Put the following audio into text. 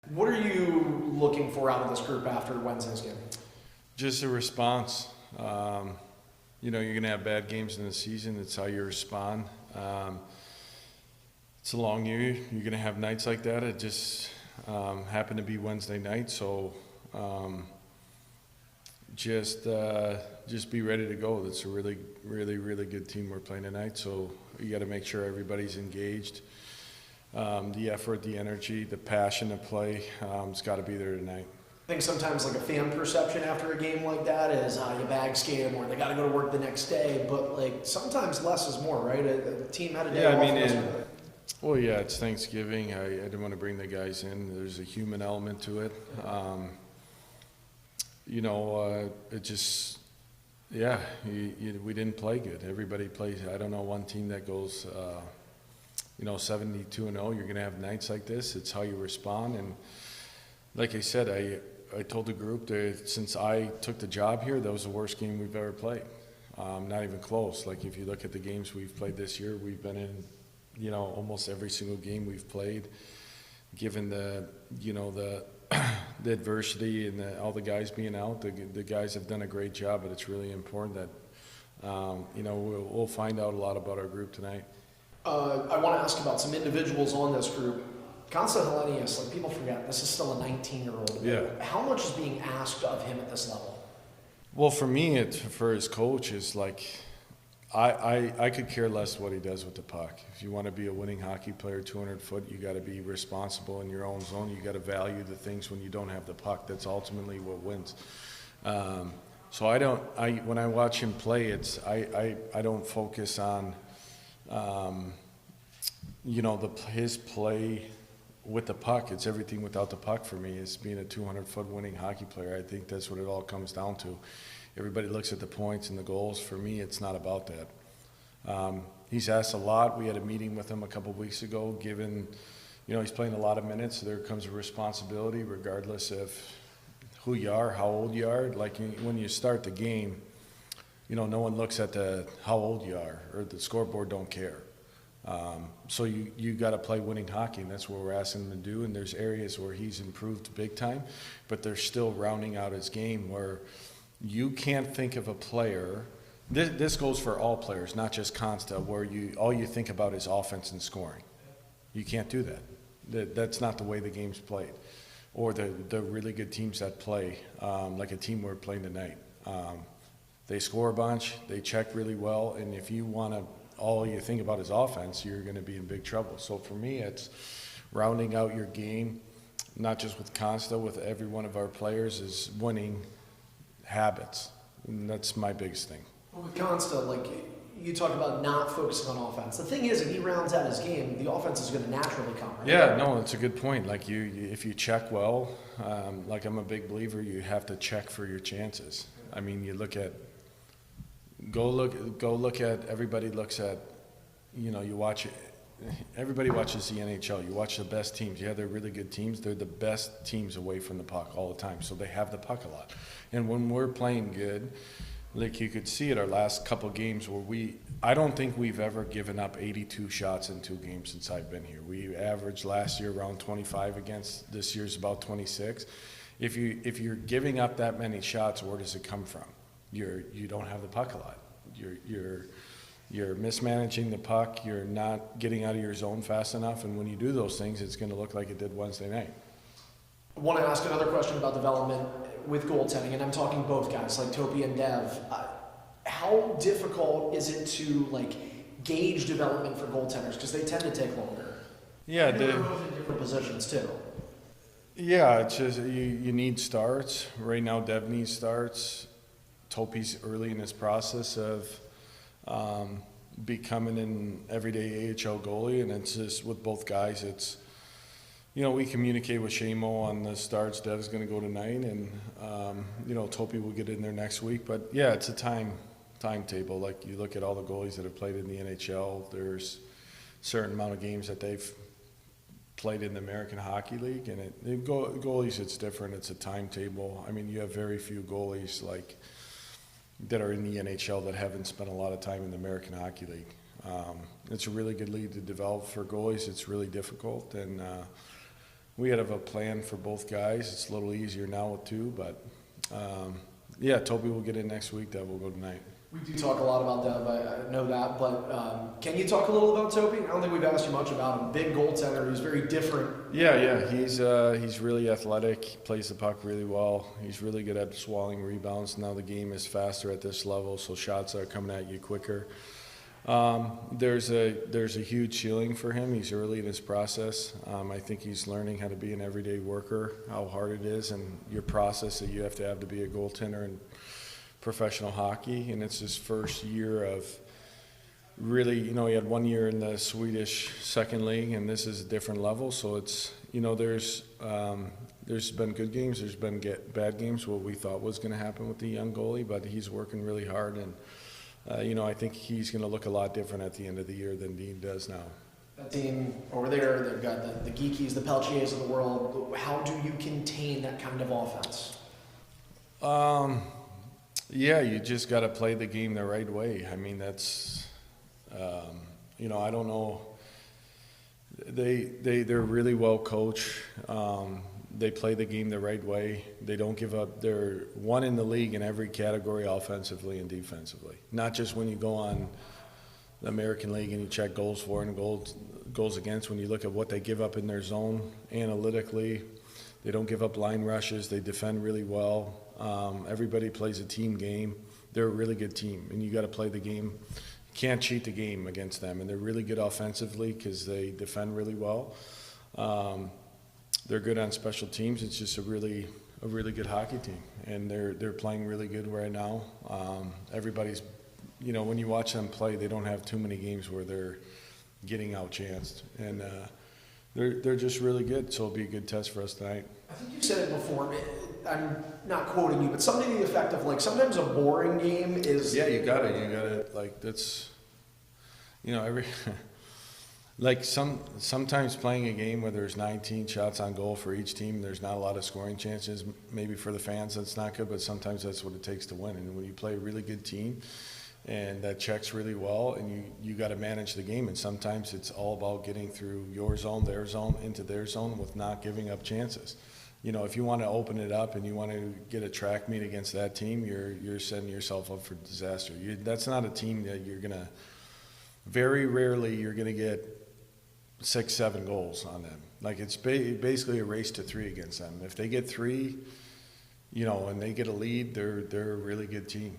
What are you looking for out of this group after Wednesday's game? Just a response. You're going to have bad games in the season. It's how you respond. It's a long year. You're going to have nights like that. It just happened to be Wednesday night, so just be ready to go. It's a really, really, really good team we're playing tonight, so you got to make sure everybody's engaged. The effort, the energy, the passion to play, it's got to be there tonight. I think sometimes like a fan perception after a game like that is you bag skate them or they got to go to work the next day. But like sometimes less is more, right? A team had a day off. Well, yeah, it's Thanksgiving. I didn't want to bring the guys in. There's a human element to it. It just, we didn't play good. Everybody plays. I don't know one team that goes, 72-0. You're going to have nights like this. It's how you respond. And like I said, I told the group that since I took the job here, that was the worst game we've ever played. Not even close. Like if you look at the games we've played this year, we've been in, almost every single game we've played. Given the the adversity and all the guys being out, the guys have done a great job. But it's really important that we'll find out a lot about our group tonight. I want to ask about some individuals on this group. Constantine Helenius, like people forget, this is still a 19-year-old. Yeah. How much is being asked of him at this level? Well, for me, for his coach, is like, I could care less what he does with the puck. If you want to be a winning hockey player, 200 foot, you got to be responsible in your own zone. You got to value the things when you don't have the puck. That's ultimately what wins. So when I watch him play, I don't focus on, his play with the puck. It's everything without the puck for me. It's being a 200-foot winning hockey player. I think that's what it all comes down to. Everybody looks at the points and the goals. For me, it's not about that. He's asked a lot. We had a meeting with him a couple of weeks ago, given, he's playing a lot of minutes. So there comes a responsibility regardless of who you are, how old you are. Like when you start the game, no one looks at how old you are, or the scoreboard don't care. So you got to play winning hockey, and that's what we're asking him to do. And there's areas where he's improved big time, but they're still rounding out his game where you can't think of a player. This goes for all players, not just Consta, where all you think about is offense and scoring. You can't do that. That's not the way the game's played, or the really good teams that play, like a team we're playing tonight. They score a bunch, they check really well, and if you want to. All you think about is offense, you're going to be in big trouble. So for me, it's rounding out your game, not just with Consta, with every one of our players, is winning habits. And that's my biggest thing. Well, with Consta, like you talk about not focusing on offense. The thing is, if he rounds out his game, the offense is going to naturally come. Right? Yeah, no, it's a good point. Like if you check well, like I'm a big believer, you have to check for your chances. I mean, you look at. Go look at. Everybody looks at. You watch. Everybody watches the NHL. You watch the best teams. Yeah, they're really good teams. They're the best teams away from the puck all the time. So they have the puck a lot. And when we're playing good, like you could see at our last couple games where I don't think we've ever given up 82 shots in 2 games since I've been here. We averaged last year around 25 against. This year's about 26. If you're giving up that many shots, where does it come from? You don't have the puck a lot. You're mismanaging the puck. You're not getting out of your zone fast enough. And when you do those things, it's going to look like it did Wednesday night. I want to ask another question about development with goaltending, and I'm talking both guys, like Topi and Dev. How difficult is it to gauge development for goaltenders, because they tend to take longer? Yeah, they're in different positions too. Yeah, it's just you need starts. Right now, Dev needs starts. Topi's early in this process of becoming an everyday AHL goalie, and it's just with both guys. It's we communicate with Shamo on the starts. Dev's going to go tonight, and Topi will get in there next week. But yeah, it's a timetable. Like you look at all the goalies that have played in the NHL. There's a certain amount of games that they've played in the American Hockey League, and goalies, it's different. It's a timetable. I mean, you have very few goalies that are in the NHL that haven't spent a lot of time in the American Hockey League. It's a really good league to develop for goalies. It's really difficult, and we have a plan for both guys. It's a little easier now with two, but yeah, Toby will get in next week. Dev will go tonight. We do talk a lot about Dev, I know that, but can you talk a little about Toby? I don't think we've asked you much about him. Big goaltender, he's very different. Yeah, he's really athletic. He plays the puck really well. He's really good at swallowing rebounds. Now the game is faster at this level, so shots are coming at you quicker. There's a huge ceiling for him. He's early in his process. I think he's learning how to be an everyday worker, how hard it is, and your process that you have to be a goaltender in professional hockey. And it's his first year of really, he had 1 year in the Swedish second league, and this is a different level. So it's, there's been good games, there's been bad games, what we thought was going to happen with the young goalie, but he's working really hard, and I think he's going to look a lot different at the end of the year than Dean does now. That team over there, they've got the Geekies, the Peltiers of the world. How do you contain that kind of offense? Yeah, you just got to play the game the right way. I mean, that's, I don't know. They're really well coached. They play the game the right way. They don't give up. They're one in the league in every category, offensively and defensively. Not just when you go on the American League and you check goals for and goals against. When you look at what they give up in their zone analytically, they don't give up line rushes. They defend really well. Everybody plays a team game. They're a really good team, and you got to play the game. You can't cheat the game against them, and they're really good offensively because they defend really well. They're good on special teams. It's just a really good hockey team, and they're playing really good right now. Everybody's, when you watch them play, they don't have too many games where they're getting outchanced, and they're just really good. So it'll be a good test for us tonight. I think you said it before. I'm not quoting you, but something to the effect of sometimes a boring game is. Yeah, you got it. That's, every. Sometimes playing a game where there's 19 shots on goal for each team, there's not a lot of scoring chances. Maybe for the fans that's not good, but sometimes that's what it takes to win. And when you play a really good team and that checks really well, and you got to manage the game, and sometimes it's all about getting through your zone, their zone, into their zone with not giving up chances. If you want to open it up and you want to get a track meet against that team, you're setting yourself up for disaster. That's not a team that you're going to – very rarely you're going to get 6-7 goals on them. It's basically a race to 3 against them. If they get 3, and they get a lead, they're a really good team.